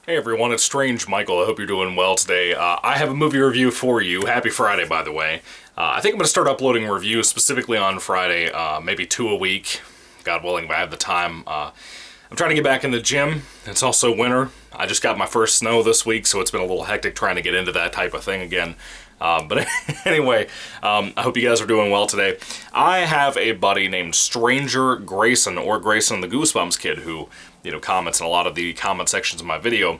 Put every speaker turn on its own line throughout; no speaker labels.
Hey everyone, it's Strange Michael. I hope you're doing well today. I have a movie review for you. Happy Friday, by the way. I think I'm going to start uploading reviews specifically on Friday, maybe 2 a week, God willing, if I have the time. I'm trying to get back in the gym. It's also winter. I just got my first snow this week, so it's been a little hectic trying to get into that type of thing again. But anyway, I hope you guys are doing well today. I have a buddy named Stranger Grayson, or Grayson the Goosebumps Kid, who comments in a lot of the comment sections of my video.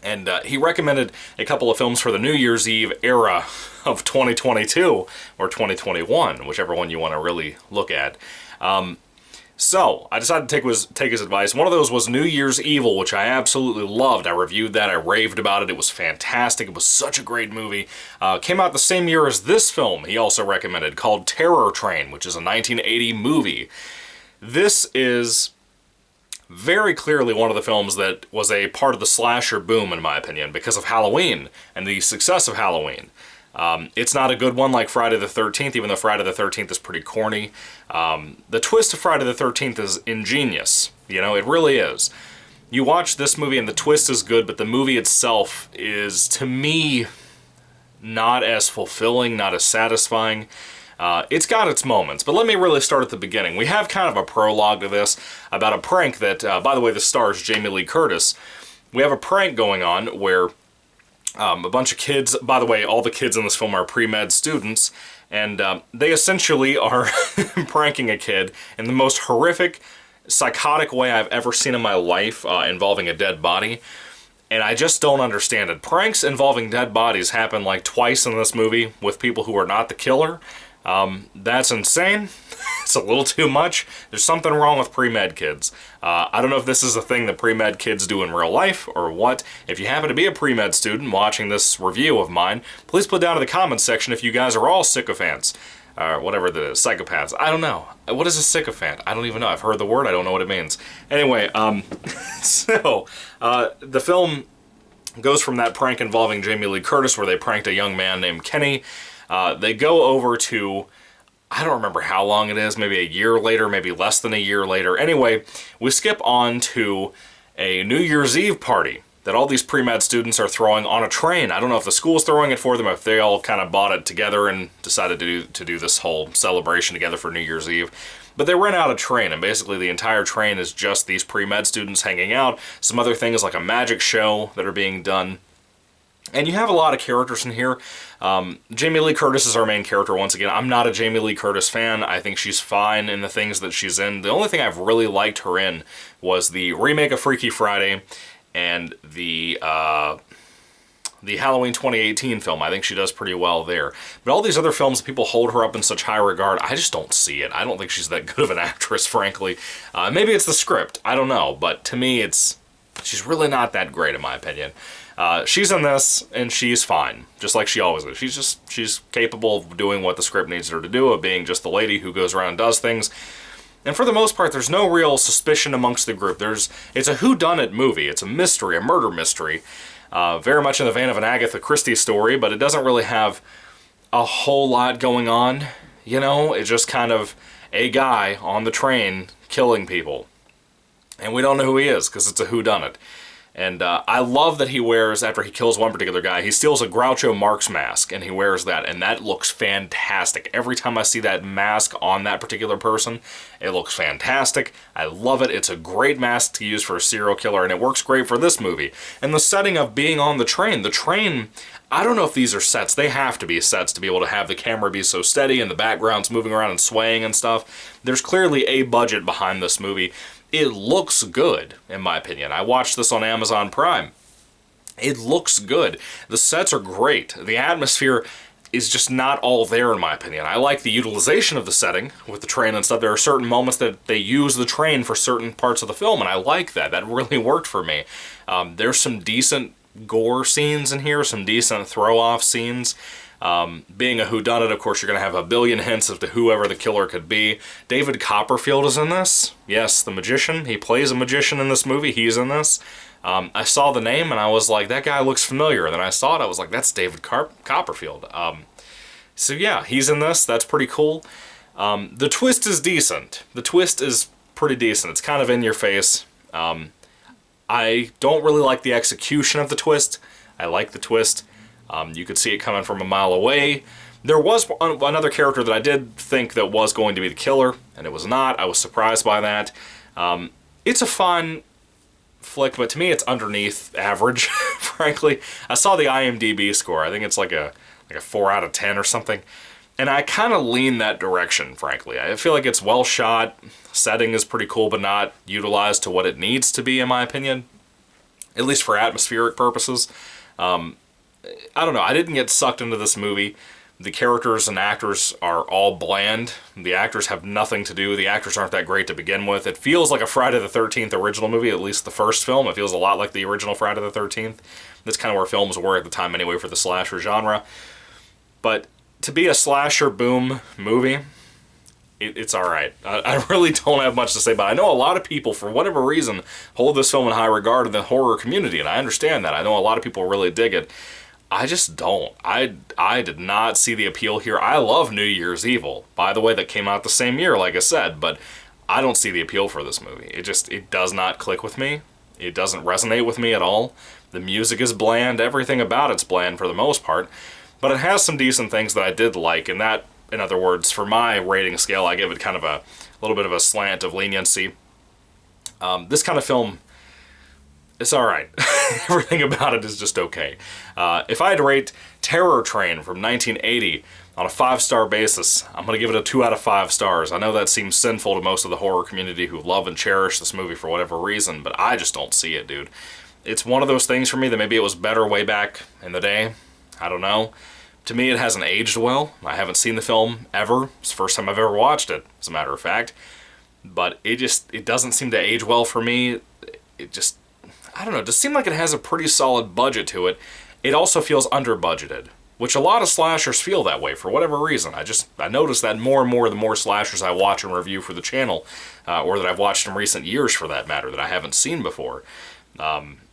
And he recommended a couple of films for the New Year's Eve era of 2022, or 2021, whichever one you want to really look at. So, I decided to take his advice. One of those was New Year's Evil, which I absolutely loved. I reviewed that, I raved about it, it was fantastic, it was such a great movie. Came out the same year as this film he also recommended, called Terror Train, which is a 1980 movie. This is very clearly one of the films that was a part of the slasher boom, in my opinion, because of Halloween and the success of Halloween. It's not a good one like Friday the 13th, even though Friday the 13th is pretty corny. The twist of Friday the 13th is ingenious. It really is. You watch this movie and the twist is good, but the movie itself is, to me, not as fulfilling, not as satisfying. It's got its moments, but let me really start at the beginning. We have kind of a prologue to this about a prank that, by the way, this stars Jamie Lee Curtis. We have a prank going on where a bunch of kids, by the way, all the kids in this film are pre-med students, and they essentially are pranking a kid in the most horrific, psychotic way I've ever seen in my life, involving a dead body. And I just don't understand it. Pranks involving dead bodies happen like twice in this movie with people who are not the killer. That's insane. It's a little too much. There's something wrong with pre-med kids. I don't know if this is a thing that pre-med kids do in real life or what. If you happen to be a pre-med student watching this review of mine, please put down in the comments section if you guys are all sycophants. Or whatever the psychopaths. I don't know. What is a sycophant? I don't even know. I've heard the word. I don't know what it means. Anyway, the film goes from that prank involving Jamie Lee Curtis where they pranked a young man named Kenny. They go over to, I don't remember how long it is, maybe a year later, maybe less than a year later. Anyway, we skip on to a New Year's Eve party that all these pre-med students are throwing on a train. I don't know if the school's throwing it for them, if they all kind of bought it together and decided to do this whole celebration together for New Year's Eve. But they rent out a train, and basically the entire train is just these pre-med students hanging out, some other things like a magic show that are being done. And you have a lot of characters in here. Jamie Lee Curtis is our main character once again. I'm not a Jamie Lee Curtis fan. I think she's fine in the things that she's in. The only thing I've really liked her in was the remake of Freaky Friday and the Halloween 2018 film. I think she does pretty well there. But all these other films, people hold her up in such high regard. I just don't see it. I don't think she's that good of an actress, frankly. Maybe it's the script. I don't know. But to me, she's really not that great, in my opinion. She's in this, and she's fine, just like she always is. She's capable of doing what the script needs her to do, of being just the lady who goes around and does things. And for the most part, there's no real suspicion amongst the group. It's a whodunit movie. It's a mystery, a murder mystery. Very much in the vein of an Agatha Christie story, but it doesn't really have a whole lot going on. It's just kind of a guy on the train killing people. And we don't know who he is, because it's a whodunit. And I love that he wears, after he kills one particular guy, he steals a Groucho Marx mask, and he wears that, and that looks fantastic. Every time I see that mask on that particular person, it looks fantastic. I love it. It's a great mask to use for a serial killer, and it works great for this movie. And the setting of being on the train, I don't know if these are sets. They have to be sets to be able to have the camera be so steady and the background's moving around and swaying and stuff. There's clearly a budget behind this movie. It looks good, in my opinion. I watched this on Amazon Prime. It looks good. The sets are great. The atmosphere is just not all there, in my opinion. I like the utilization of the setting with the train and stuff. There are certain moments that they use the train for certain parts of the film, and I like that. That really worked for me. There's some decent gore scenes in here, some decent throw-off scenes. Being a whodunit, of course, you're going to have a billion hints as to whoever the killer could be. David Copperfield is in this. Yes, the magician. He plays a magician in this movie. He's in this. I saw the name, and I was like, that guy looks familiar. And then I saw it, I was like, that's David Copperfield. So yeah, he's in this. That's pretty cool. The twist is decent. The twist is pretty decent. It's kind of in your face. I don't really like the execution of the twist. I like the twist. You could see it coming from a mile away. There was another character that I did think that was going to be the killer, and it was not. I was surprised by that. It's a fun flick, but to me it's underneath average, frankly. I saw the IMDb score. I think it's like a 4 out of 10 or something. And I kind of lean that direction, frankly. I feel like it's well shot. Setting is pretty cool, but not utilized to what it needs to be, in my opinion. At least for atmospheric purposes. I don't know. I didn't get sucked into this movie. The characters and actors are all bland. The actors have nothing to do. The actors aren't that great to begin with. It feels like a Friday the 13th original movie, at least the first film. It feels a lot like the original Friday the 13th. That's kind of where films were at the time anyway for the slasher genre. But to be a slasher boom movie, it's alright. I really don't have much to say, but I know a lot of people, for whatever reason, hold this film in high regard in the horror community, and I understand that. I know a lot of people really dig it. I just don't. I did not see the appeal here. I love New Year's Evil, by the way, that came out the same year, like I said, but I don't see the appeal for this movie. It does not click with me. It doesn't resonate with me at all. The music is bland. Everything about it's bland for the most part. But it has some decent things that I did like, and that, in other words, for my rating scale, I give it kind of a little bit of a slant of leniency. This kind of film, it's alright. Everything about it is just okay. If I had to rate Terror Train from 1980 on a 5-star basis, I'm going to give it a 2 out of 5 stars. I know that seems sinful to most of the horror community who love and cherish this movie for whatever reason, but I just don't see it, dude. It's one of those things for me that maybe it was better way back in the day. I don't know. To me, it hasn't aged well. I haven't seen the film ever. It's the first time I've ever watched it, as a matter of fact. But it doesn't seem to age well for me. I don't know, it just seems like it has a pretty solid budget to it. It also feels under-budgeted, which a lot of slashers feel that way for whatever reason. I notice that more and more the more slashers I watch and review for the channel, or that I've watched in recent years for that matter, that I haven't seen before.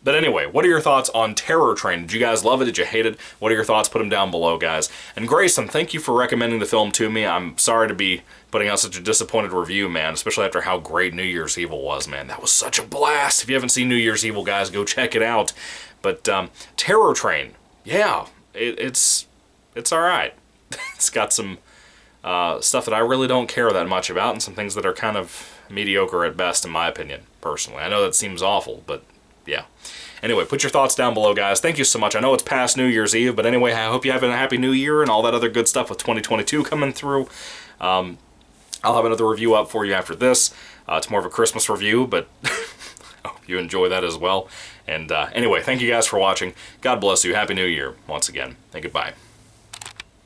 But anyway, what are your thoughts on Terror Train? Did you guys love it? Did you hate it? What are your thoughts? Put them down below, guys. And Grayson, thank you for recommending the film to me. I'm sorry to be putting out such a disappointed review, man, especially after how great New Year's Evil was, man. That was such a blast. If you haven't seen New Year's Evil, guys, go check it out. But Terror Train, yeah, it's alright. It's got some stuff that I really don't care that much about, and some things that are kind of mediocre at best, in my opinion, personally. I know that seems awful, but yeah. Anyway, put your thoughts down below, guys. Thank you so much. I know it's past New Year's Eve, but anyway, I hope you have a happy New Year and all that other good stuff with 2022 coming through. I'll have another review up for you after this. It's more of a Christmas review, but I hope you enjoy that as well. And anyway, thank you guys for watching. God bless you. Happy New Year once again, and goodbye.